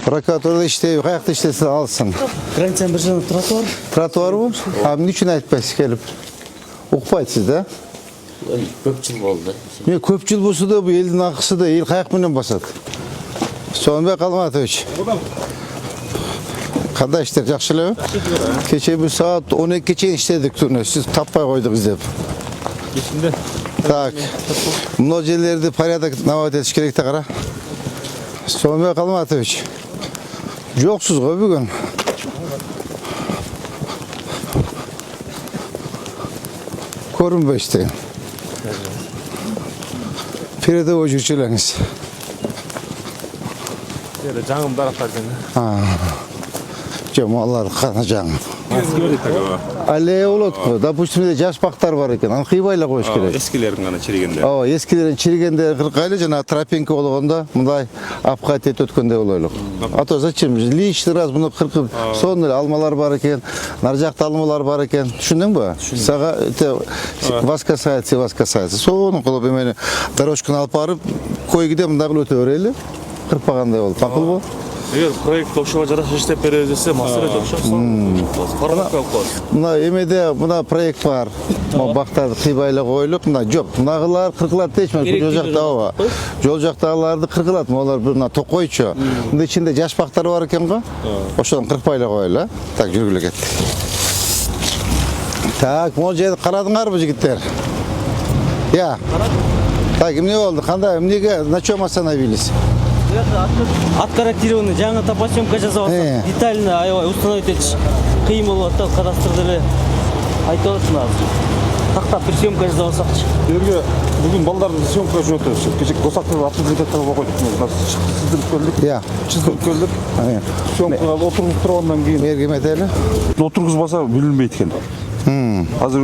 Prokuratorda işleyiyor. Kayakta işlesin alsın. Granitsen bir jana trotuar. Trotuar bu. Abi niçin aytpaysiz kelip? Ukpaytsız da. Көп жыл болды. Men köp yıl bolsa da bu eldin akısı da el kayak menen basat. Soğanbek Almatovich. Qanday işler жақшылабы? Keche bir saat 12'ye işledik tuni. Siz tapmay koydunuz dep. Есімде. Так. Mına yerlerde порядок наводить etiş керек de qara. Soğanbek Almatovich. Жоқсыз ғой бүгін. Көрінбей істейін. Передовой жүрчілеріңіз. Жаңым дарақтар жеңі. Жамалар қана жаңым. Ескілер етігі. Аллея болады ғой. Допустим, жас бақтар бар екен. Аны қиыбайлы қойыш керек. Ескілерін ғана чирегендер. Ескілерін чирегенде қырқайлы жана тропинка болғанда мындай апқат ет өткенде болойлық. А то зачем? Лишний раз бұны қырқып, соны алмалар бар екен, нар жақта алмалар бар екен. Түсіндің бе? Саға вас касается. Соны қылып емені дорожканы алып барып, койгіде мындағыл өте өрелі. Қырпағандай болды. Мақұл бұл? Егер проект ошоға жараша иштеп бере десе, мастер Мына емеде мына проект бар. Бақтарды қибайлы қойылып, мына жоқ. Мынағылар қырқылады дейшмін. Жол жақтағыларды қырқылады. Олар мына тоқойчу. Мында ішінде жаш бақтар бар екен ғой. Ошодан қырқпайлы қойылы. Так, жүргілі кетті. Так, мол жерді қарадыңар бұл жігіттер? Я. Так, не болды? Қандай? Мнеге на чем остановились? Откорректированный жаңа топосъемка жасап жатсақ, детально аябай установить етіш қиын болып жатты, қарастырдыры айтып отырсын азыр. Тақтап бір съемка жасап жатсақшы. Ерге бүгін балдардың съемка жүріп өтті. Кешек Госақтың автомобилеттері қойдық. Сіздіріп келдік. Я. Сіздіріп келдік. Съемкаға отырғызып тұрғаннан кейін. Мергеметелі? Отырғызбаса білінбейді екен. Қазір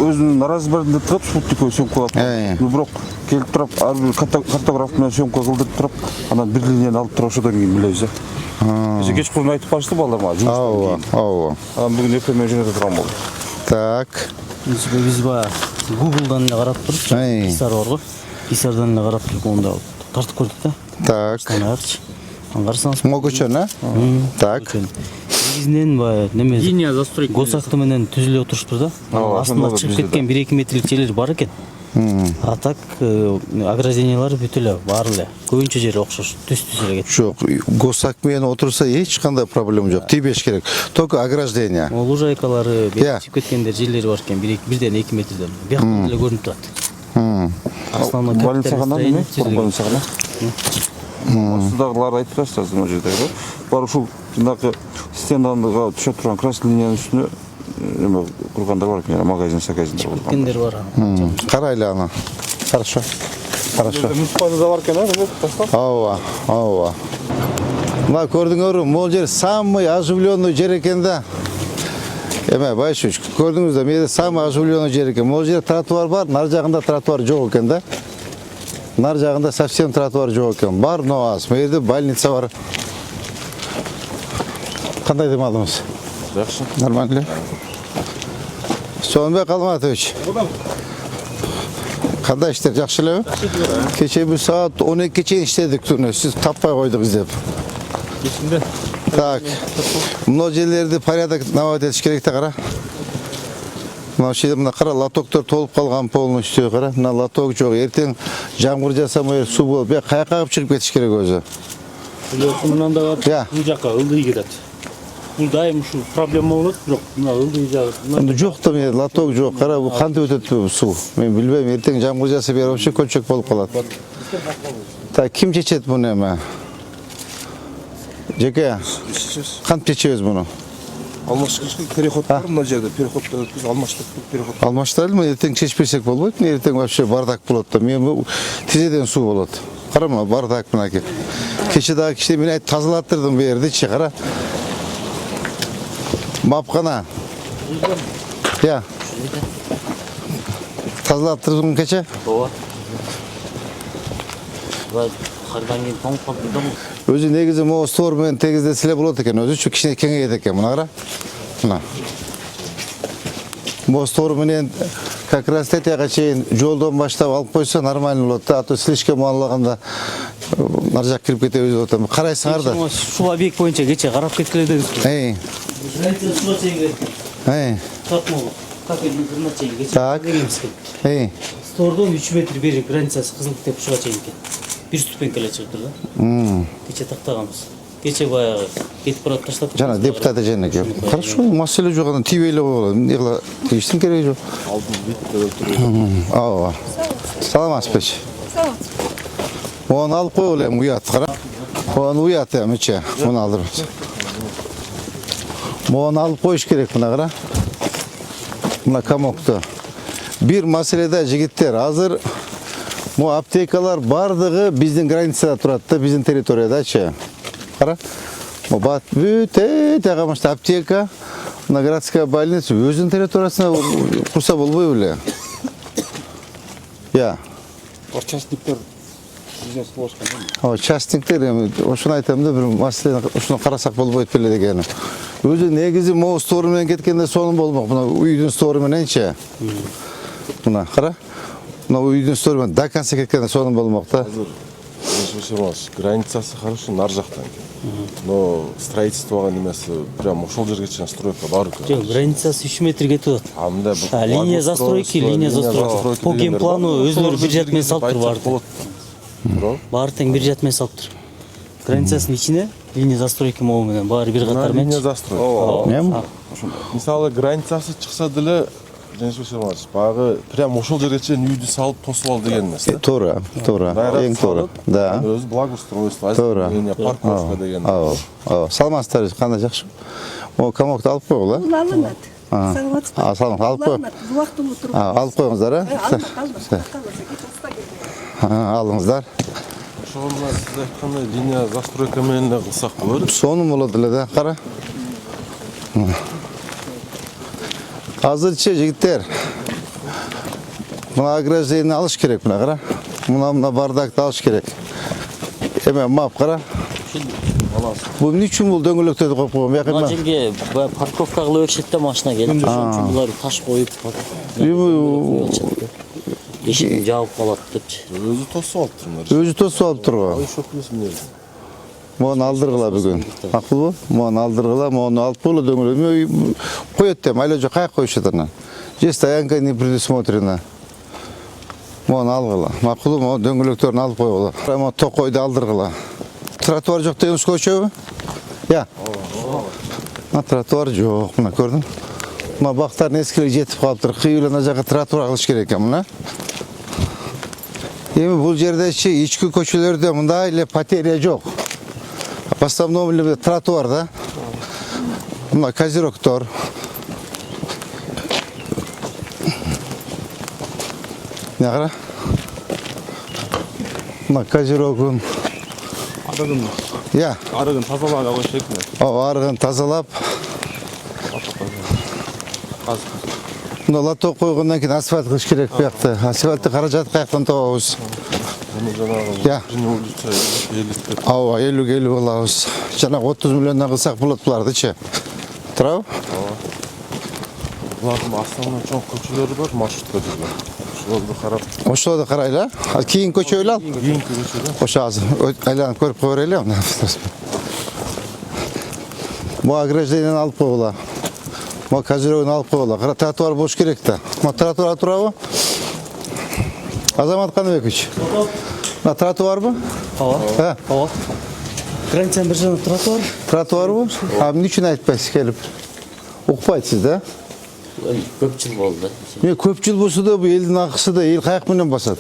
өзінің наразы бәрінде тұрып, спутниковый съемка алып. Бірақ келіп тұрып, әрбір картографымен съемка қылдырып тұрып, анан бір линияны алып тұрып, содан кейін білеміз. Кеше кеш қойын айтып барышты балаларыма, жұмыстан кейін. Бүгін ертемен жөнөтө тұрған болды. Так. Біз Google-дан қарап тұрып, Писар бар ғой. Писардан қарап тұрып, онда тартып көрдік та. Так. Аңғарсаңыз. Могучен, а? Так. Негізінен Линия застройки. Госакты менен түзіле отырышпыр да. Астында шығып кеткен 1-2 метрлік жерлер бар екен. А так ограждениялар бүтілі, барлы. Көбінше жері оқшаш, түс-түс еле кетті. Жоқ, госакмен отырса ешқандай проблема жоқ. Тибеш керек. Только ограждение. Лужайкалары шығып кеткендер жерлері бар екен, 1-2 метрден. Бияқтан еле көрініп тұрады. Основной Больницағана больницағана? Осындағылар айтып тұрасыз, мына жерде. Бар ушул жаңағы стендаға түшіп тұрған красный линияның үстіне құрғандар бар екен, магазин саказиндар болған. Кеткендер бар. Қарайлы ана. Хорошо. Хорошо. Мұнспазы да бар екен, Ауа. Мына көрдіңер, мол жер самый оживленный жер екен да. Байшуч, көрдіңіз да, менде самый оживленный жер екен. Мол жер тротуар бар, нар жағында тротуар жоқ екен да. Нар жағында совсем тротуар жоқ екен. Бар, но аз. Менде больница бар. Қандай демалдыңыз? Жақсы. Нормально. Soğanbek Almatovich. Қандай işler жақшылабы? Кеше bir saat 12'ye işledik tuni. Siz tapmay koydunuz dep. Есімде. Так. Mına yerlerde порядок наводить etiş керек de qara. Мына жерде мына қара лотоктар толып қалған полностью қара. Мына лоток жоқ. Ертең жаңбыр жасамай су болып, қаяққа қағып шығып кетіш керек өзі. Мындан да бұл жаққа ылдый кетеді. Бұл дайым шу проблема болады, жоқ. Мына ылдый жағы. Жоқ та мен лоток жоқ. Қара бұл қантып өтеді су. Мен білбеймін. Ертең жаңбыр жаса бері вообще көлшек болып қалады. Так, кім шешеді бұны еме? Жеке, қантып шешеміз бұны? Алмаштық переход бар мына жерде, переходта өткіз, алмаштық переход. Алмаштырды ма? Ертең шешпесек болмайды. Ертең вообще бардак болады да. Мен тезеден су болады. Қарама, бардак мынаке. Кеше дағы кеште мен айтып тазалаттырдым бұл жерді, қара. Мапқана. Я. Тазалаттырдым кеше? Өзі негізі мұғы стормен тегізде сіле болады екен. Өзі şu кішіне кеңейеді екен. Мұна қара. Мұна. мостор менен как раз тетияга чейин жолдон баштап алып койсо нормально болот да. А то слишком мааллаганда нар жак кирип кетебиз деп атам. Карайсыңар да. Ушул объект боюнча кече карап кеткиле дедиңизби? Граница суга чейин келди. Кафенин кырына чейин кече. Так. Стордон 3 метр бери границасы кызыл китеп ушуга чейин экен. Бир ступенька эле чыгып тур да. Кече тактаганбыз. Кече баягы кетип барат таштап. Жана депутат эженеке. Хорошо, маселе жок, анан тийбей эле койгула. Эмне кыла тийиштин кереги жок. Ооба. Саламатсызбы? Салам. Оны алып койгула эми уят кара. Оны уят эмиче, муну алдырып. Муну алып коюш керек мына кара. Мына комокту. Бир маселеде жигиттер, азыр му аптекалар бардыгы биздин границада турат да, биздин территориядачы. Кара. Му бат бүт тагамышта аптека, мына городская больница өзүнүн территориясына курса болбой беле. Я. Частниктер бизнес кылышкан. Частниктер эми ошону айтам да, бир маселени ушуну карасак болбойт беле дегеним. Өзү негизи могу стор менен кеткенде сонун болмок. Мына үйдүн стору мененчи. Мына кара. Мына үйдүн стору менен до конца кеткенде сонун болмок да. Границасы хорошо нар жактан экен. Но строительствого немеси прям ошол жерге чейин стройка бар экен. Жок, границасы 3 метр кетип атат. А мындай линия застройки. По генплану өзүлөрү бир жат менен салып тур баары. Баары тең бир жат менен салып тур. Границасынын ичине линия застройки могу менен баары бир катар менен. Линия застройка. Мисалы границасы чыкса деле багы прям ошол жерге чейин үйдү салып тосуп ал деген эмес да. Туура, эң туура. Да. Өзү благоустройство, озеленение, парковка деген. Саламатсыздар, кандай жакшы. О, комокту алып койгула. Бул алынат. Саламатсызбы? Саламат, алып кой. Убактылуу туруп. Алып койуңуздар, алыңыздар. Ошол менен сиз айткандай линия застройка менен эле кылсак болот. Сонун болот эле да, кара. Азырчы жигиттер, мына ограждение алыш керек мына кара. Мына бардакты алыш керек. Эме мап кара. Бул эмне үчүн бул дөңгөлөктөрдү коюп койгон? Бияка Мына жерге парковка кылып беришет да машина келип, ошон үчүн булар таш коюп. Эшигин жаап калат депчи. Өзү тосуп алыптыр. Өзү тосуп алыптыр. Ошол эмне? Мону алдыргыла бүгүн. Макулбу? Мону алдыргыла, мону алып койгула дөңгөлөк. Коет дем, айла жок каяка коюшат анан. Же стоянка не предусмотрена. Мону алгыла. Макулбу? Мону дөңгөлөктөрүн алып койгула. Мону токойду алдыргыла. Тротуар жок дегенбиз көчөбү? Я. Мына тротуар жок, мына көрдүң? Мына бактардын эскилиги жетип калыптыр. Кыйыл ана жака тротуар кылыш керек экен мына. Эми бул жердечи ички көчөлөрдө мындай эле потеря жок. В основном эле тротуар да. Мына козерогтор. Нагара? Мына козерогун. Я. Арыгын тазалап коюш керек эле. Арыгын тазалап. Мына лоток койгондон кийин асфальт кылыш керек буякты. Асфальтты каражат каяктан табабыз? Я. Ооба, 50 болобуз. Жанагы 30 миллиондон кылсак болот булардычы. Туурабы? Булардын основной чоң көчөлөрү бар, маршрут көчөлөр. Ошолорду карап. Ошолорду карайлы. Кийин көчө эле ал. Кийинки көчөлөр. Ошо азыр айланып көрүп кое берели. Бу ограждениени алып койгула. Бу козерогун алып койгула. Тротуар болуш керек да. Бу тротуар турабы? Азамат Каныбекович. Мына тротуарбы? Ооба. Ооба. Границанын бир жагында тротуар. Тротуарбы? А эмне үчүн айтпайсыз келип? Укпайсыз да? Көп жыл болду. Мен көп жыл болсо да бул элдин акысы да эл каяк менен басат?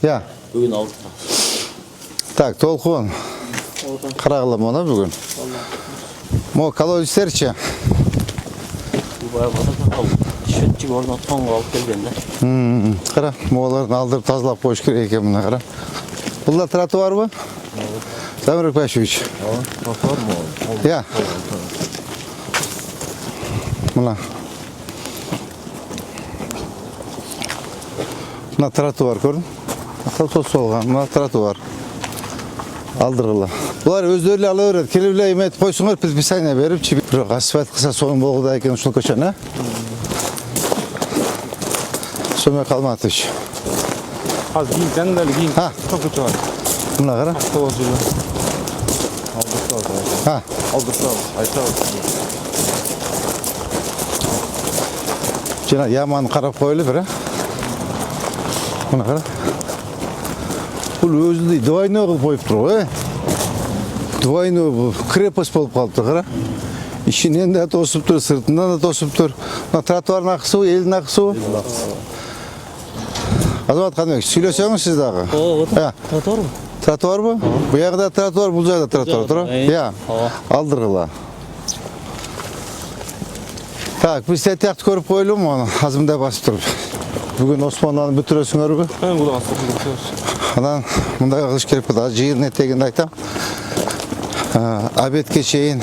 Я. Бүгүн алдык. Так, толкун. Карагыла муну бүгүн. Мо колодецтерчи? Бул баягы счетчик орнотконго алып келген да. Кара, моголорду алдырып тазалап коюш керек экен мына кара. Бул да тротуарбы? Замир Пашевич. Тротуар мы? Я. Мына. Мына тротуар көрдүң? Тосуп алган, мына тротуар. алдыргыла. Булар өздөрү эле ала берет. Келип эле эметип койсуңар, предписание берип, бирок асфальт кылса сонун болгудай экен ушул көчөнү. Сөмө Калматович. Азыр кийин жаңдалы кийин Ha. көчө чыгат. Мына кара. Ha. Алдырсаңыз, айтабыз. Жана яманы карап коелу бир, Мына кара. Бул өзүндөй двойной кылып коюптур го, Двойной бул крепость болуп калыптыр, кара. Ичинен да тосуптур, сыртынан да тосуптур. Мына тротуардын акысыбы, элдин акысыбы. Азамат Канбек, сүйлөсөңүз сиз дагы. Тротуар мı? Тротуарбы? Буягда тротуар, бул жайда тротуар тура. Алдыргыла. Так, биз тетиякты көрүп коелу муну, азымдай басып туруп. Бүгүн Осмонаны бүтүрөсүңөрбү? Анан мындай кылыш керек болот. Жыйын этегинде айтам. Обедке чейин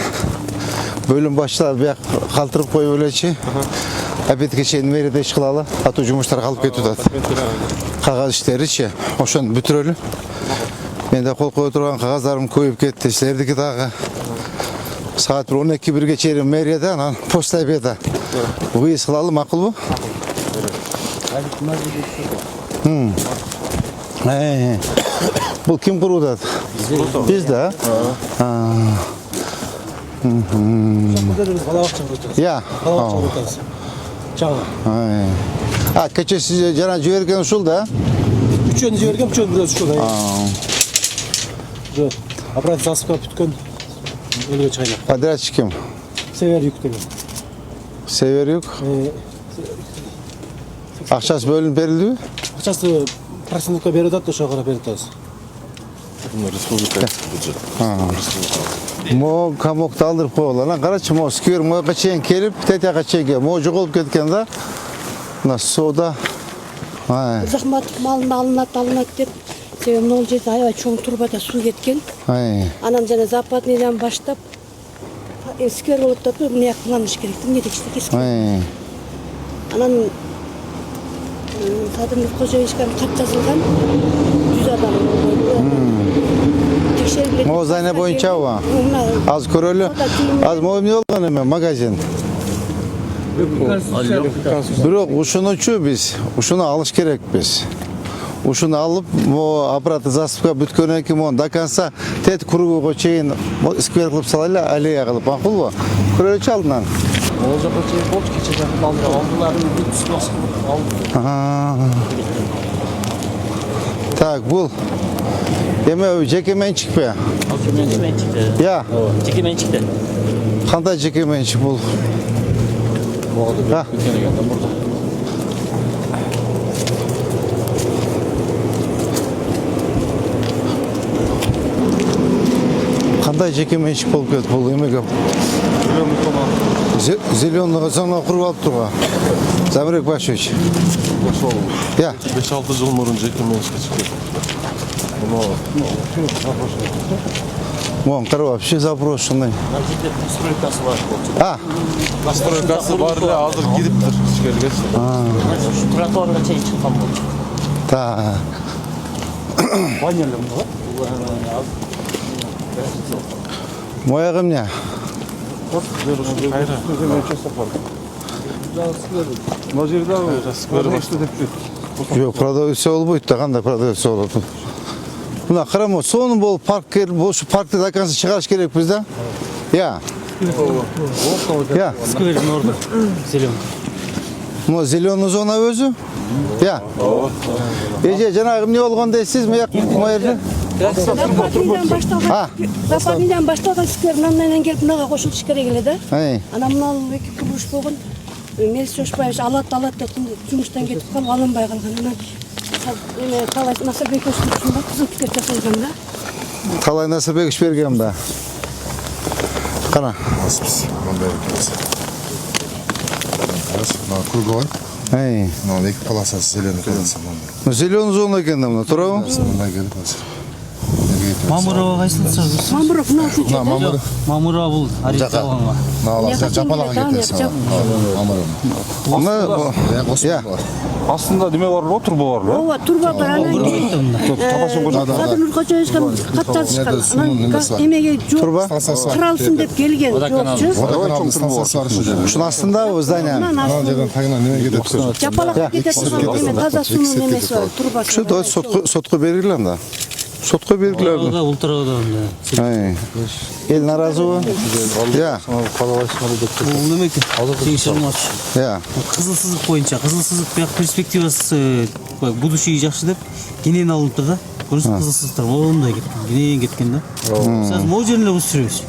бөлүм башчылар бияк калтырып коюп элечи. Обедке чейин мэрияда иш кылалы. Атуу жумуштар калып кетип атат. Кагаз иштеричи, ошону бүтүрөлү. Менде кол кое турган кагаздарым көбөйүп кетти. Силердики дагы саат 12-1ге чейин мэрияда, анан почта обеда. Выезд кылалы, макулбу? Бул ким куруудат? Биз да? Я. Кече сиз жана жиберген ушул да? Үчөөнү жиберген, үчөөнү бирөөсү ушул. Аппарат засыпка бүткөн өлгө чыгайын. Подрядчик ким? Север юк деген. Север юк. Акчасы бөлүнүп берилдиби? Акчасы процентке берип атат, ошого карап берип атабыз. Республика бюджет. Мо камокто алдырып коелу. Анан карачы, мо сквер мояка чейин келип, тетияка чейин мо жоголуп кеткен да. Мына соода. Захматов малын алынат деп, себеби могул жерде аябай чоң турбада суу кеткен. Анан жана западныйдан баштап сквер болуп атат, мына кылыныш керек, эмне дешти кескен. Анан Садымов Кожоевичкан кат жазылган 100 адам болду. Мо зайна боюнчабы? Аз көрөлү. Аз мо эмне болгон эме магазин. Бирок ушунучу биз, ушуну алыш керекпиз. Ушуну алып, мо аппараты засыпка бүткөнөн кийин мону до конца тет кругуга чейин сквер кылып салайлы, аллея кылып, макулбу? Көрөлүчү алдынан. Ол жака чейин болчу, кече жакын алдыларын бүтүсүн алды. Так, бул эме жеке менчикпи? Я. Жеке менчикте. Кандай жеке менчик бул? Кандай жеке менчик болуп кетти бул эмеге? Зеленого зона куруп алыптыр го. Замирбек Башевич. Я. 5-6 жыл мурун жеке менчикке чыкты. Вон, карап, вообще заброшенный. Настройкасы бар. Настройкасы бар эле, азыр кириптир ичкерге. Тротуарга чейин чыккан болчу. Так. банялар бар. Мояга эмне? Мына жерде Жок, продавец болбойт да, кандай продавец болот? Мына карама, сонун болуп парк болушу, паркты до конца чыгарыш керекпиз да? Я. Я. Сквердин орду. Зеленый. Mo зеленый зона өзү? Я. Эже жанагы эмне болгон дейсиз? Мояк жерде? Западныйдан башталган сквер мындан келип мынага кошулуш керек эле да. Анан мына эки курулуш болгон. Мелис Жошбаевич алат деп жумуштан кетип калып алынбай калган. Анан эме Талай Насырбекович ушунда кызыл китеп жасалган да. Талай Насырбекович берген да. Кана. Мындай экен. Мына круговой. Мына эки полосасы зеленый полоса. Зеленый зона экен да мына, туурабы? Мындай келип азыр. Мамурова кайсыл? Мамуров мына ушул жерде. Мамыр. Мамурова бул Арифталганга. Жапалаға кетесің. Я. Астында неме бар го, турба бар го. Ооба, турба бар, анан кейін Садыр Нуркачаевичке хат жазышкан. Анан эмеге Турба? кыралсын деп келген жокчу. Водоканалдың станциясы бар ушул жерде. Шунун астында здание. Анан жерден тагынан неме кетет? Жапалак кетет турган эме таза суунун немеси бар, турбасы. Şu da sotku belirlen da. Sotku belirlen. Да, ултырага да. El narazı mı? Ya. Бул неме экен? Теңширмач. Ya. Кызыл сызык боюнча, кызыл сызык бияк перспективасы будущий жакшы деп кенен алыныпты да. Көрүнүш кызыл сызыктар моундай кеткен, кенен кеткен да. Сиз могу жерин эле өстүрөбүз.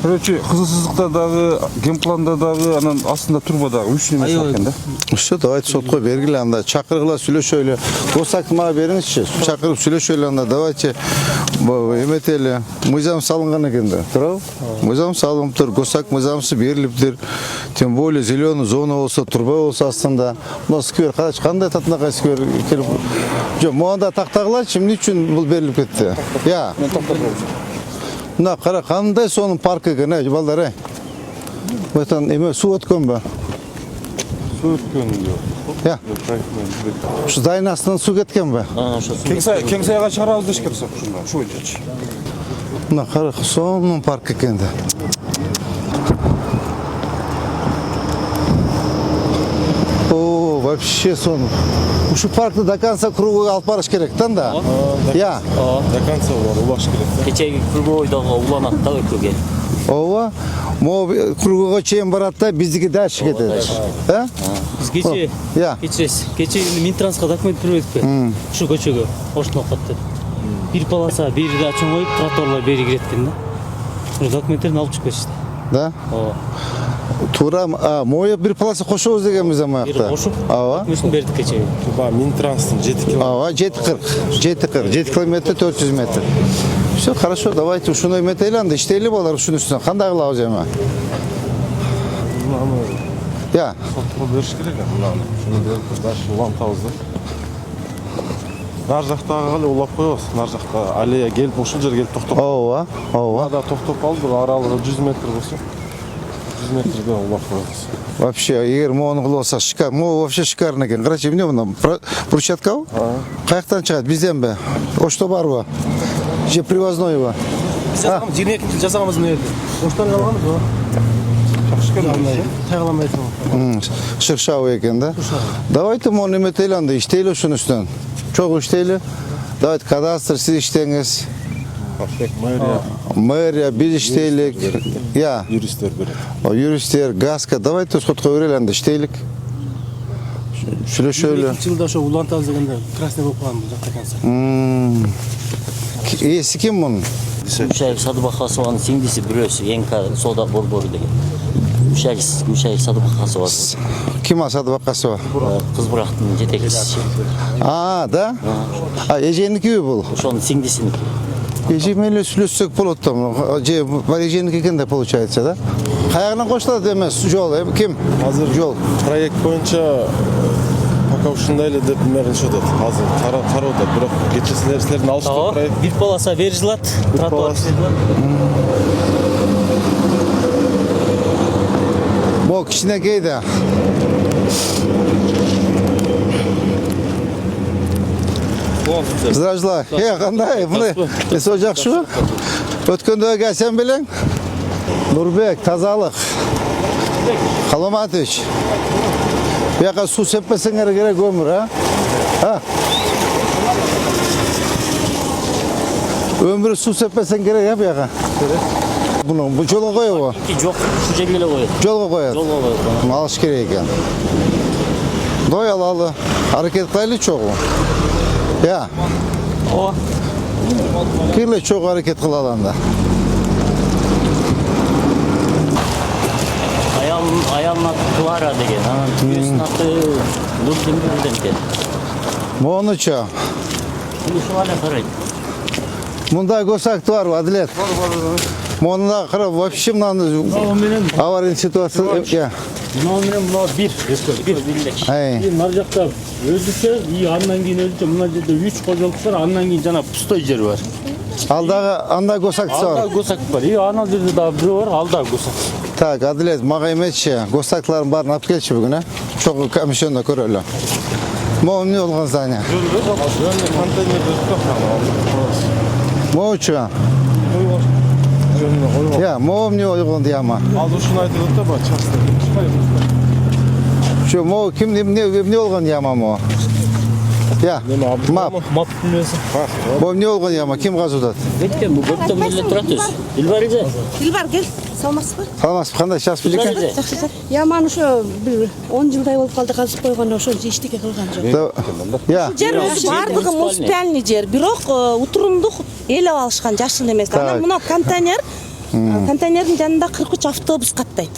Короче, кызылсыздыкта дагы, генпланда дагы, анан астында турба дагы 3 неме бар экен да. Şu давайте sotku belirlen anda. Çakırgıla söyleşöyle. Kosak ma berinizçi. Çakırıp söyleşöyle anda давайте emeteli. Mızam salıngan eкен да. Тура? Mızam salınıptır. Kosak mızamsı beriliptir. Тем более зеленый зона olsa, turba olsa aslında. Bu skver kaç kандай tatına skver kirip. Жоқ, muanda taktagılar şimdi için bu berilip gitti. Ya. Мына қара қандай соның паркі екен ай балдар ай. Бұйтан еме су өткен бе? Су өткөн жок. Я. Şu dayın астынан су кеткен бе? Кеңсайга чыгарабыз дешкен ушунда. Ушу боюнчачы. Мына қара соның паркі екен да. О, вообще соның. Şu parkta до конца круга алып барыш керек да? Я. До конца бар, улаш керек. Кечеги кругойдогу уланат да өкөгө. Ооба. Мо кругага чейин барат да биздики дальше кетет. Биз кече, кече Минтрансқа документ бербедикпи? Ушу көчөгө ошондо катты. Бир полоса, бир ачын коюп, тротуарлар бери кирет экен да. Ушу документтерин алып чыгып кетишти. Да? Ооба. Тура, моя bir полоса кошобуз дегенбиз амаякта. Бир кошуп, ооба. документин бердик кечеги. Туба Минтранстын 7 километр. Ооба, 7 километр 400 метр. Все, хорошо, давайте ушуну эметели анда иштейли болар ушунун үстүнө. Кандай кылабыз эми? Я. Сотко бериш керек мынаны. Шуну берип даш улантабыз да. Нар жактагы эле улап коебуз. Нар жакта аллея келип ушул жерге келип токтоп. Ооба, ооба. Ада токтоп калды, аралыгы 100 метр болсо. 100 метрде улап коебуз. Вообще, эгер мону кылып алсак шикар, мо вообще шикарный экен. Карачы, эмне мына брусчаткабы? Каяктан чыгат? Бизденби? Ошто барбы? Же привознойбу? 22 жасаганбыз мына жерде. Оштан алганбыз го. Шыршавы экен да? Давайте мону эметели анда иштейли ушунун үстүнөн. Чогуу иштейли. Давайте кадастр сиз иштеңиз. Мэрия биз иштейлик. Я. Юристтер берет. Юристтер, газка. Давайте сотко берели анда иштейлик. Сүйлөшөлү. Жылда ошо улантабыз дегенде красный болуп калган бул жакта конца. Ээси ким мунун? Ушаев Садыбакасованын сиңдиси бирөөсү НК соода борбору деген. Ушаев Садыбакасова. Ким Садыбакасова? Кыз бурактын жетекчиси. Да? Эженики бул? Ошонун сиңдисиники. Эже менен сүйлөшсөк болот да. Же бар эженики экен да получается, да? Каягынан коштулат эмес жол, ким? Азыр жол. Проект боюнча пока ушундай эле деп эмерилишип атат. Азыр кароодо, бирок кечээ силердин алыштыруу проект. Бир полоса бери жылат, тротуар берилет. Бо кичинекей да. Здравствуйте. Кандай? Мына эсо жакшыбы? Өткөндө келсем белең? Нурбек, тазалык. Каломатович. Бияка су сеппесеңер керек өмүр, Өмүр су сеппесең керек, бияка. Буну бу жолго коебу? Жок, ушу жерге эле коет. Жолго коет. Жолго коет. Алыш керек экен. Дой алалы. Аракет кылайлы чогуу. Я. Ооба. Кирле чогуу аракет кылалы анда. Аялдын аты Клара деген, анан түйөсүнүн аты Нурдемир экен. Монучу. Ушуга эле карайт. Мындай көсакты барбы, Адилет? Монда карап, вообще мынаны аварийный ситуация. Мына менен мына бир бирлик. Нар жакта өзүчө, андан кийин өзүчө мына жерде 3 кожолук бар, андан кийин жана пустой жер бар. Анда госактысы Алда бар. госак бар. И ана жерде да бирөө бар, алда госак. Так, Адилет, мага эметчи, госактыларын барын алып келчи бүгүн, чогуу комиссионда көрөлү. Могу эмне болгон здание? Могучу. Я, могу эмне болгон дияма. Ал ушуну айтып атты ба, частный. Şu mo kim ne olgan yama mo? Ya, map. Мап билесиң. Mo ne olgan yama kim gazudat? Беттен бу көптөн милле турат өз. Илбар эже. Dilbar gel. Salmasın mı? Kalmaz, kандай şahs bilecek? Yaman ошо бир 10 жылдай болуп калды казып койгон ошо эчтеке кылган жок. Ya, Жер бардыгы муниципальный жер, бирок утурумдук эл алышкан жашыл эмес. Анан мына контейнердин жанында 43 автобус каттайт.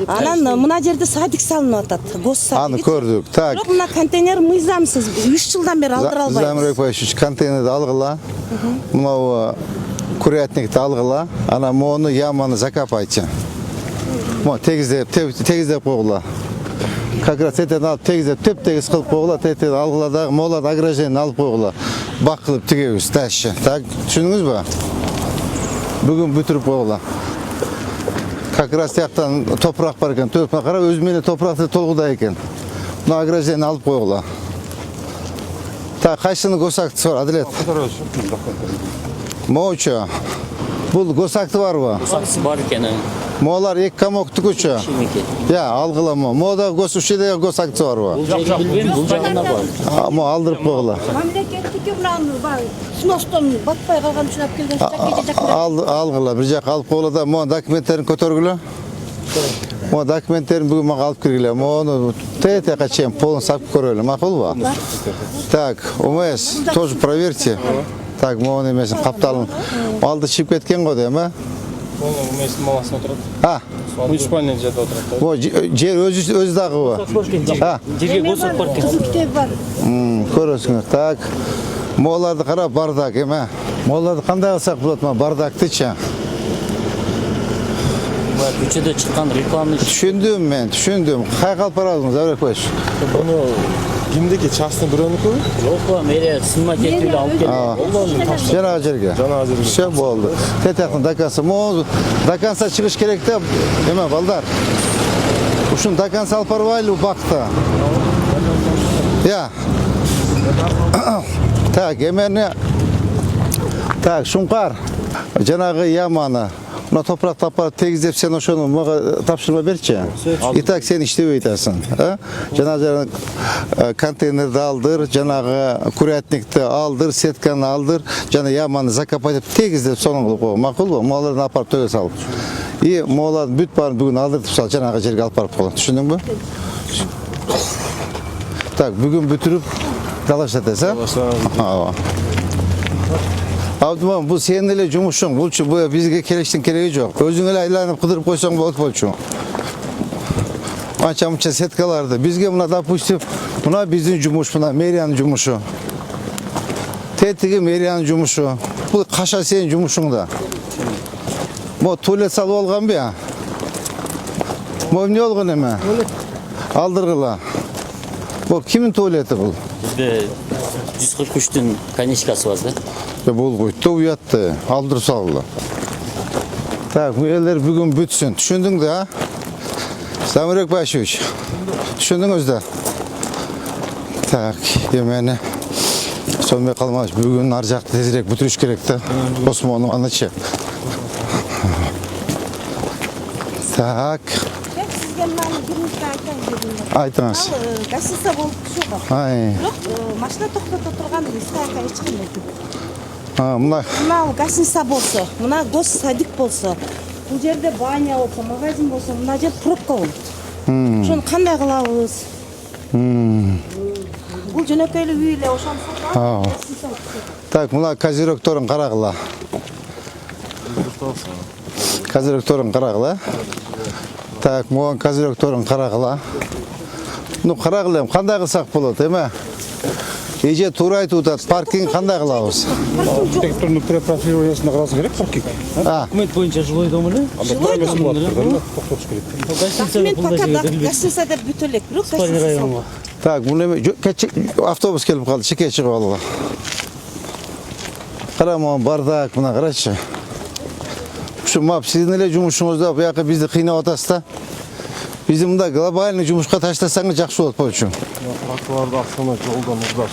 Анан мына жерде садик салынып атат. Гос садик. anı gördük. Tak. Бирок мына контейнер мыйзамсыз 3 жылдан бери алдыра албайбыз. Zamrek Bayşuç konteynerdi algıla. Mına kuryatnikti algıla. Ana mo'nu yamanı zakapayçı. Mo tegizlep koğula. Kakra teten alıp tegizlep tep-tegiz kılıp koğula. Teten algıladak mo'lat agrajeni alıp koğula. Bak kılıp tigemiz taşı. Tak, düşündünüz mü? Bugün bütürüp koğula. Kakra siyaktan toprak var eken, töpme kara özmeni toprakta tolguda eken. Buna agrajeni alıp koğula. Ta kaçını gosaktısı var Adilet? Moğuçu. Bu gosaktı var mı? Госаксы бар экен. Moğlar ek kamok tukuçu. Ya algılama. Moğda gosuşide gosaktısı var mı? Бул жагын билбейм, бул жагына бар. Mo aldırıp koğula. Мамлекеттики мынаны бар. Сностон батпай калган үчүн алып келген жакка Algıla. Bir jak alıp koğula da mo dokumentlerin kötörgülü. Mo dokumentlerin bugün mağa alıp kirgile. Mo onu tete kaçayım. Polun sapıp köröyle. Makul va? Так, умес. Тоже проверьте. Так, mo onu emesin. Kaptalın. Aldı çıkıp ketken go değil mi? Месяц маласына турат. Ha. Муниципальный жерде отурат. O yer öz dağı var. Ha. Жерге госак бар экен. кызыл китеби бар. Көрөсүңөр. Так. Moğlarda kara bardak eme. Moğlarda kандай alsak bulat mı? Bardaktыча. Көчөдө чыккан рекламный Düşündüm ben, düşündüm. Kay kalpar aldınız Avrek Baş. Bunu kimdeki частный бирөөнүкү? жок, мэрия сынма кетип алып келди. Жана жерге. Жана жерге. Все болды. Tetaqın dakası. Mo dakansa çıkış gerek de eme balдар. Uşun dakansa alpar vaylı bakta. Ya. Tak, emerine. Tak, şunkar. Janagı yamanı. Buna toprak tapar tegizlep sen oşonu mağa tapşırma berçi. İtak sen iştep eytarsın. Janagı konteynerde aldır, janagı kuryatnikti aldır, setkanı aldır, jana yamanı zakapayıp tegizlep sonun kılıp koy. Makul bu? Moğalarını aparıp töge salıp. İyi, moğaların büt barını bugün aldırtıp sal, janagı jerge alıp barıp koyalım. Düşündün mü? Tak, bugün bütürüp dalaşlatasa. Abdumam bu senin ele cumuşun. Bu bizge kereçtin kereği yok. Özün ele aylanıp kıdırıp koysan bu bolçu. Ança setkalardı. Bizge buna da puştup buna bizim cumuş buna meriyanın cumuşu. Tetigi meriyanın cumuşu. Bu kaşa senin cumuşun da. Bu tuvalet salı olgan bir ya. Bu ne olgan eme? Aldırgıla. Bu kimin tuvaleti bu? Бизде 143'tün канишкасы бар да. Бұл қойды, ұятты, алдыр сағылы. Так, bu eller bugün bütsün. Düşündün de ha? Samurek Başuş. Düşündünüz de. Tak, yemeni. Sonmaya kalmaz. Bugün arcakta tezirek bütürüş gerekti. Osman'ın anlatışı. Tak. Ben sizge mынаны биринчи айтайын дедим. Айтыңыз. Ал гостиница болуп чыгып. Ай. Бирок машина токтото турган стайка эч кандай жок. Мына Мына гостиница болсо, мына гос садик болсо, бул жерде баня болсо, магазин болсо, мына жер пробка болот. Ошону кандай кылабыз? Бул жөнөкөйлүү үй эле ошону сатып. Так, мына козерокторун карагыла. Козерокторун карагыла. Так, муган козерокторун карагыла. Ну, карагылам, кандай кылсак болот, эме? Эже туура айтып атат, паркинг кандай кылабыз? Архитектурный профилированиясына караса керек паркинг. Документ боюнча жилой дом эле. Жилой дом Токтотуш керек. Документ пока гостиница деп бүтө элек, бирок гостиница. Так, бул эме автобус келип калды, чеке чыгып алгыла. Қара маған бардак мына қарашы. Şu map sizin ele жұмысыңызда bu жаққа бізді қинап атасыз да. Бізді мында глобальный жұмысқа таштасаңыз жақсы болады бұл үшін. Тротуарды астана жолдан ұрдар.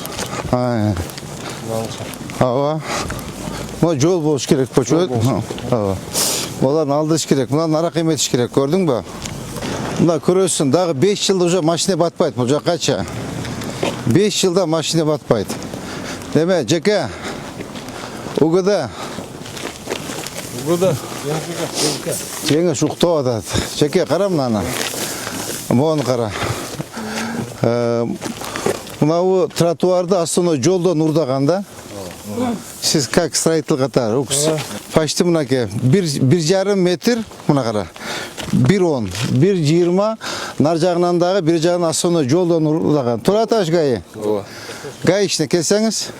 Ава. Мына жол болуш керек бұл үшін. Оларын алдырыш керек. Мынаны арақ еметіш керек. Көрдің ба? Мына көресің, дағы 5 жылда уже машина батпайды бұл жаққача. 5 жылда машина батпайды. Деме, жеке. Угыда. Жеңі шуқтау атады. Жеке, қара мынаны. Мұны қара. Мынау тротуарды астына жолдан ұрдағанда, siz как строитель қатар, почти мынаке, 1,5 метр, мына қара. 1,10, 1,20, нар жағынан дағы, бір жағынан астына жолдан ұрдаған. Тұраташ ғайы. Ғайы ішіне келсеңіз.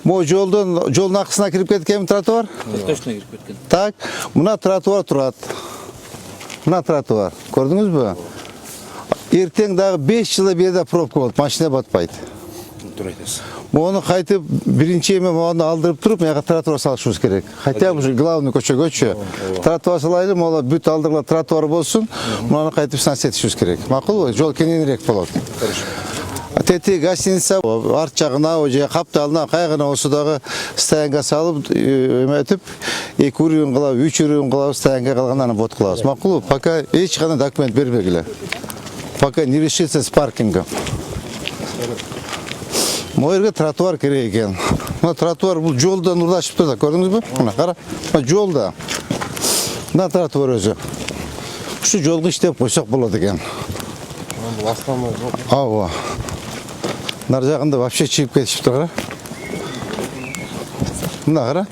Мо жолдың ақысына кіріп кеткен тротуар? Точно кіріп кеткен. Так, мына тротуар тұрады. Мына тротуар. Көрдіңіз бі? Ертең дағы 5 жылы берді пробка болды, машина батпайды. Оны қайтып, бірінші еме оны алдырып тұрып, меға тротуар салышымыз керек. Хотя бұл главный көше. Тротуар салайлы, мола бүт алдырла тротуар болсын, мұны қайтып снас етішіміз керек. Мақұл, жол кененірек болады. Тети гостиница арт жағына, қапталына, қайғына осыдағы стаянға салып, өметіп, 2 үрін қылау, 3 үрін қылау, стаянға қалғананы бот қылауыз. Мақұл, пока ешқана документ бермегілі. Пока не решится с паркингом. Мойырға тротуар керек екен. Мына тротуар бұл жолдан ұрдашып тұрда, көрдіңіз бі? Мына қара, жолда. Мына тротуар өзі. Şu жолғы іштеп қойсақ болады екен. Ауа. Нар жағында вообще чиіп кетішіп тұр, қара. Мына қара.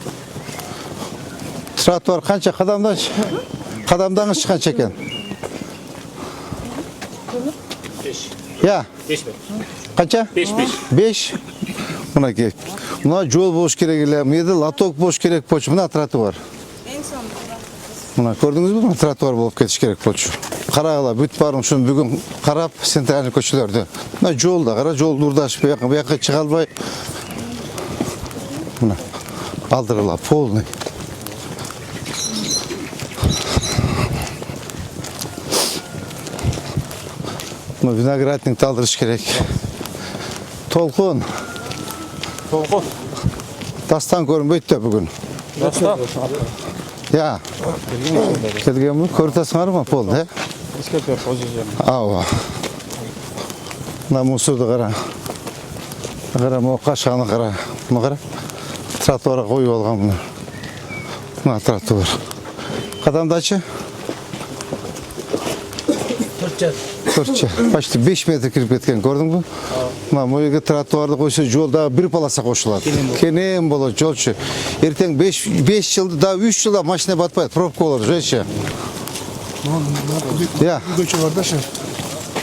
Тротуар қанша қадамдаңыз қанша екен? 5. Я? 5 метр. Қанша? 5. Мына кеп. Мына жол бош керек еле. Меді латок бош керек поч. Мына тротуар. Мына көрдіңіз бі? Мына тротуар болып кетіш керек поч. Қарағыла, бүт барым шын бүгін қарап центральный көшелерді. Мына жолда, қара жол ұрдашып, бұяққа шыға албай. Мына алдырыла, полный. Мына виноградникті алдырыш керек. Толқын. Дастан көрінбейді бүгін. Дастан? Я. Келген мұн, көрітасыңар ма пол, да? Ауа. Мына мұсырды қара. Қара, мұны қашағаны қара. Мұны қара. Тротуарға қойып алған мұны. Мына тротуар. Қадамдачы? 4. Почти 5 метр кіріп кеткен, көрдің бі? Мына мойығы тротуарды қойса жолда бір полоса қошылады. Кенен болады жолшы. Ертең 5 жылда, да 3 жылда машина батпайды, пробка болады, жойшы. Я. Көчі бар да шы.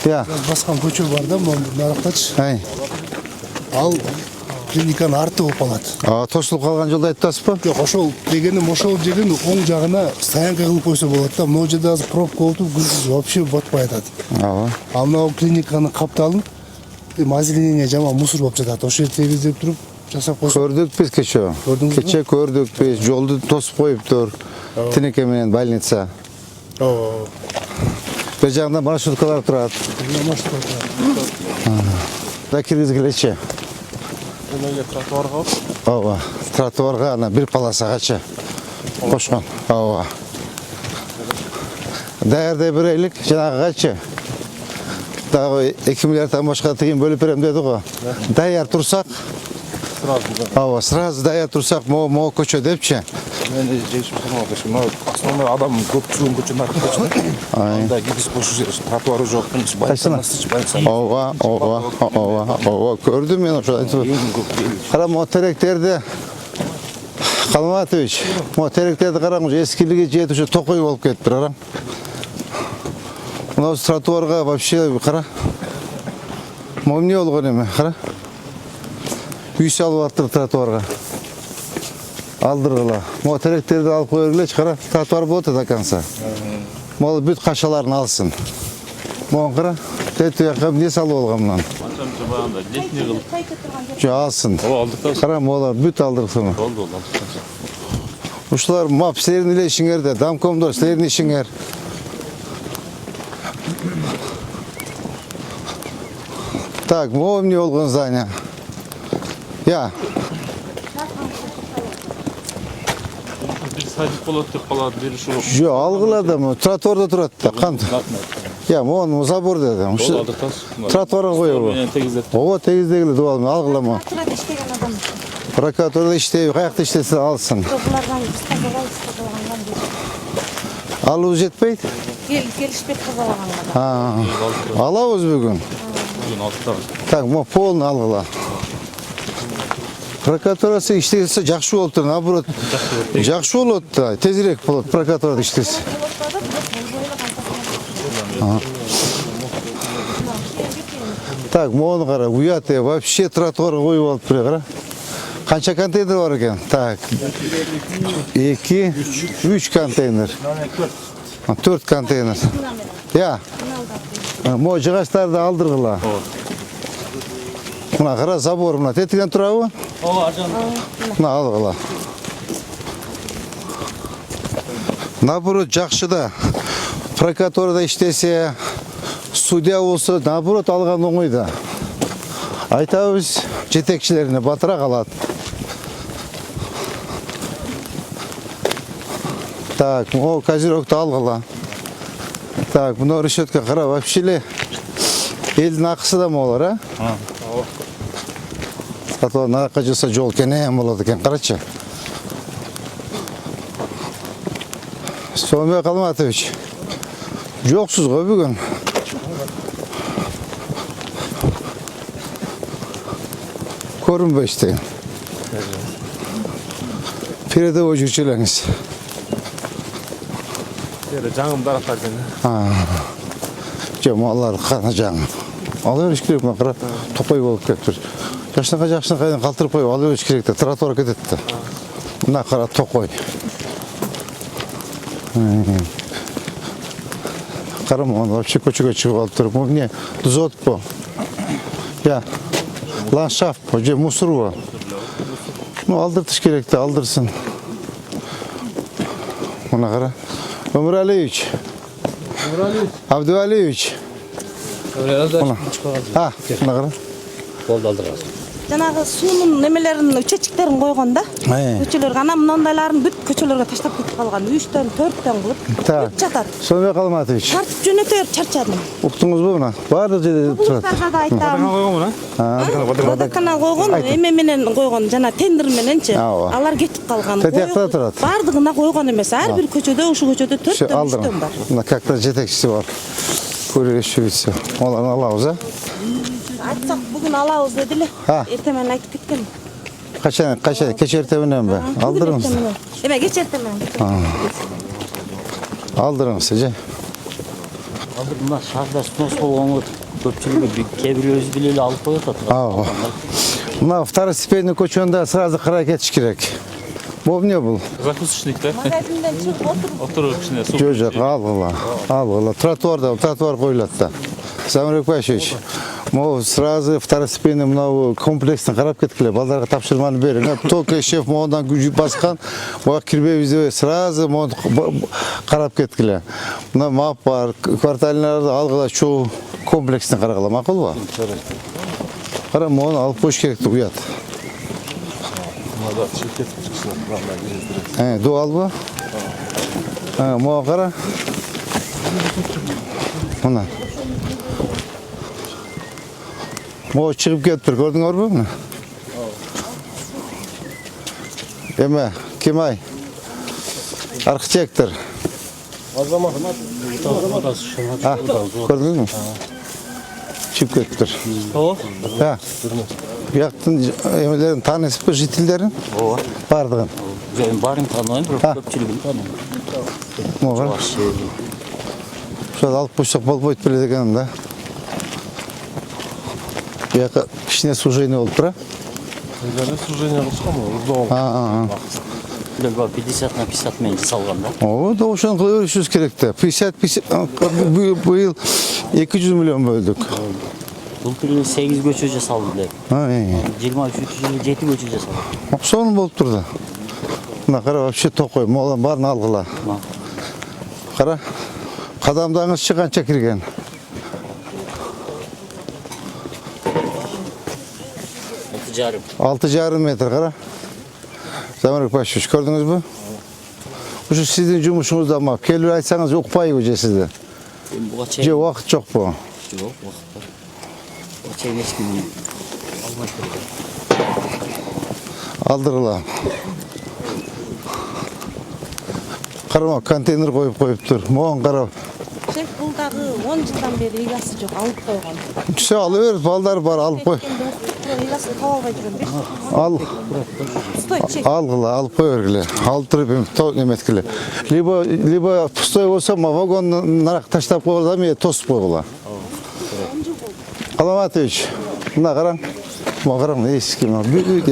Я. Басқан көчі бар да, нарықтачы. Ал клиниканы арты болып алады. Тосылып қалған жолда айттасып па? Жоқ, ошол дегенім, ошол жердің оң жағына стоянка қылып қойса болады да, мына жерде азыр пробка олтып, күндіз вообще батпай атады. Ал мынау клиниканы қапталын, озеленение жаман мусор болып жатады. Ошол жерде тегіздеп тұрып, жасап қойса. Көрдік біз кеше. Кеше көрдік біз, жолды тосып қойып тұр. Тінеке менен больница. Бір жағында маршруткалар тұрады. Да кіргізгілече. Önce trottoarga. Ава, тротуарға ана бір полосағача қошқан. Ава. Дәрде бірейлік жаңағағача. Дағы 2 миллиардтан башқа тиын бөліп берем деді ғой. Даяр тұрсақ. Ава, сразу даяр тұрсақ, мо көче депші. Мен де жейшім сұрмады. Основной адам көп түсуін көче нарық көчі. Анда гидіс бошу жеріш, тротуары жоқ. Ова, көрдім мен ұшады. Қара, мо теректерді, Қалматович, мо теректерді қараңыз, ескіліге жеті үш тоқой болып кетті бір арам. Мынау тротуарға вообще қара. Мо не олған еме, қара. Үй салып аттыр тротуарға. Алдырғыла. Мо теректерді алып қойыргілеш, қара, тротуар болады до конца. Мол бүт қашаларын алсын. Моң қара, тетүү жака эмне салып алган мынан? Анча баганда летний кылып. Жо алсын. Алдык та. Карам олар бүт алдырсың. Болду, алдык. Ушулар мап силердин эле ишиңер да, Дамкомдор силердин ишиңер. Так, могу эмне болгон здание? Я. Бир садик болот деп калат, бир ушул. Жо, алгыла да, тротуарда турат да, кантип? Я, могу забор дедим. Ушу тротуарга коёбу. Ооба, тегиздегиле дубал, алгылама. Прокуратурада иштеген адам. Прокуратурада иштейби, каякта иштесе алсын. Булардан кызгалаган деп. Алуу жетпейт? Келишпек кызгалаган. Алабыз бүгүн. Бүгүн алтыда. Так, мо полный алгыла. Прокуратурасы иштесе жакшы болот, наоборот. Жакшы болот да, тезирээк болот прокуратурада иштесе. Так, мону кара, уят, вообще тротуарга коюп алып бере кара. Канча контейнер бар экен? Так, 2, 3 контейнер. 4 контейнер. Я. Мо жыгачтарды алдыргыла. Мына кара, забор мына тетиген турабы? Ооба, аржан. Мына алгыла. Наоборот, жакшы да. Прокуратурада иштесе, судья болсо, наоборот, алган оңой да. Айтабыз, жетекчилерине батыра калат. Так, о, козерогду алгыла. Так, мына решетка кара, вообще эле элдин акысы да молор, а? Ато наракка жаса жол кенен болот экен, карачы. Сомбек Алматович, жоксуз го бүгүн. Көрүнбөйсүз. Передовой жүрчүлөрүңүз. Жаңым дарактар экен. Жом алар кана жаң. Ала бериш керек, мен кара топой болуп кетиптир. Жакшынка кайдан калтырып коюп ала бериш керек да, тротуар кетет да. Мына кара токой. Карам, он вообще көчөгө чыгып алып туруп, эмне дозотпу? Я. Ландшафт по, же мусор. Ну, алдыртыш керек да, алдырсын. Мына кара. Өмүралиевич. Абдуалиевич. Мына кара. Болду алдырган. Жанагы суунун немелерин, үчөчүктөрүн койгон да. Көчөлөргө анан мындайларын бүт көчөлөргө таштап кетип калган. 3төн, 4төн кылып бүт жатат. Сомбек Алматович. Тартып жөнөтөр, чарчадым. Уктуңузбу мына? Баардык жерде турат. Да айтам. Водоканал койгон, эме менен койгон, жана тендер мененчи. Алар кетип калган. Тетиякта турат. Баардыгына койгон эмес. Ар бир көчөдө, ушу көчөдө 4төн, 3төн бар. Мына какта жетекчиси бар. Көрүшүбүз. Оларды алабыз, а? Айтсак бүгүн алабыз дедиле. Эртең менен айтып кеткен. Качан, кеч эртең мененби? Алдырыңыз. Эме кеч эртең менен. Алдырыңыз, же. Мына шаарда снос болгонго көпчүлүгү кээ бирөөбүз биле эле алып коюп атат. Мына второстепенный көчөндө сразу карай кетиш керек. Бул эмне бул? Закусочник да. Магазинден чыгып Отуруп кичине суу. Жок, алгыла. Тротуар коюлат да. Самирбек Башевич, могу сразу второстепенный мынау комплекстин карап кеткиле, балдарга тапшырманы бериң. Только шеф моундан күжүп баскан, буга кирбейбиз деп сразу моуну карап кеткиле. Мына мап бар, кварталиналарды алгыла чогуу комплексин карагыла, макулбу? Кара, моуну алып коюш керек деп уят. Дуалбы? Могу кара. Мына. Могу чыгып кетиптир, көрдүңөрбү муну? Эме, ким ай? Архитектор. Азамат. Көрдүңүзбү? Чыгып кетиптир. Ооба. Бияктын эмелерин таанысызбы, жителдерин? Ооба. Бардыгын. Мен барын тааныйм, бирок көпчүлүгүн тааныйм. Могу. Ошол алып койсок болбойт беле дегеним да. Бияка кичине сужение болуп тура. Сужение кылышканбы? Лего 50 на 50 менен жасалган да. Ооба, да ошону кыла беришибиз керек да. 50 быйыл 200 миллион бөлдүк. Былтыр эле 8 көчө жасалды деп. 23 жылы 7 көчө жасалды. Соны болуп турду. Мына кара, вообще токой, молан баарын алгыла. Кара. Кадамдаңызчы канча кирген? 6,5 метр кара. Замирбек Башевич, көрдүңүзбү? Ушу сиздин жумушуңузда ма? Келип айтсаңыз укпайбы же сизде? Буга чейин Же убакыт жокпу? жок, убакыт бар. Буга чейин эч ким алмай турду. Алдырыла. Карама, контейнер коюптур. Могон карап. Шеф, бул дагы 10 жылдан бери ыясы жок, алып койгон. Түшө алып бер, балдар бар, алып кой. Ыясын таба албай жүрөм. Ал. Стой, чек. Алгыла, алып кой бергиле. Алып туруп неметкиле. Либо пустой болсо, вагон нарак таштап койгула, мен тосуп койгула. Каламатович, мына караң. Мына караң, эски,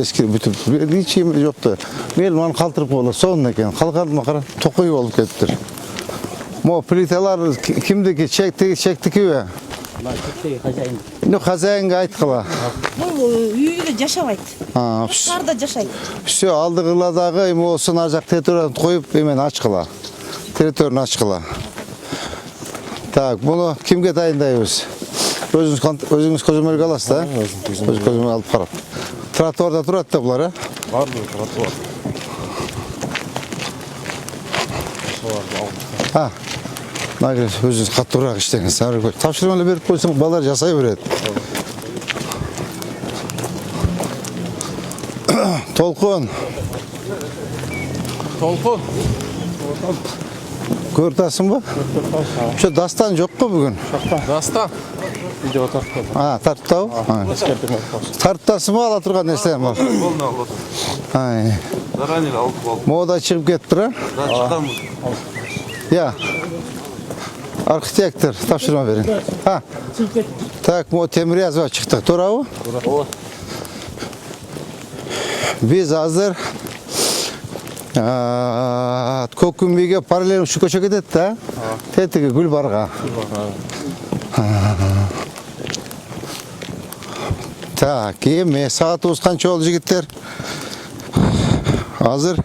эски бүтүп. Ичим жокту. Мен маны калтырып койгула, сонун экен. Калганы кара, токой болуп кетиптир. Мо плиталар кимдики, чектикиби? Хозяин. Хозяинге айткыла. Бул үйдө жашабайт. Шаарда жашайт. Все, алдыгыла дагы эми болсо ар жак территорияны коюп, эмен ачкыла. Территорияны ачкыла. Так, буну кимге дайындайбыз? Өзүңүз көзөмөлгө аласыз да? Өз көзөмөлгө алып карап. Тротуарда турат да булар, э? Бардыр тротуар. Нагы өзүңүз каттуураак иштеңиз. Тапшырма эле берип койсоң, балдар жасай берет. Толкун. Толкун. Көрүп атасыңбы? Ошо дастан жокпу бүгүн? Дастан. Видео тарткан. Тарттабы? Тарттасыңбы, ала турган нерсең бар? Болду алып. Заранее алып болду. Мода чыгып кетиптир, э? Да, чыккан. Я. Архитектор, тапшырма берин. Так, мо Темирязова чыкты. Туурабы? Ооба. Биз азыр Көкүмбийге параллель ушу көчө кетет да? Тетиги Гүлбарга. Так, эми саатыбыз канча болду жигиттер? Азыр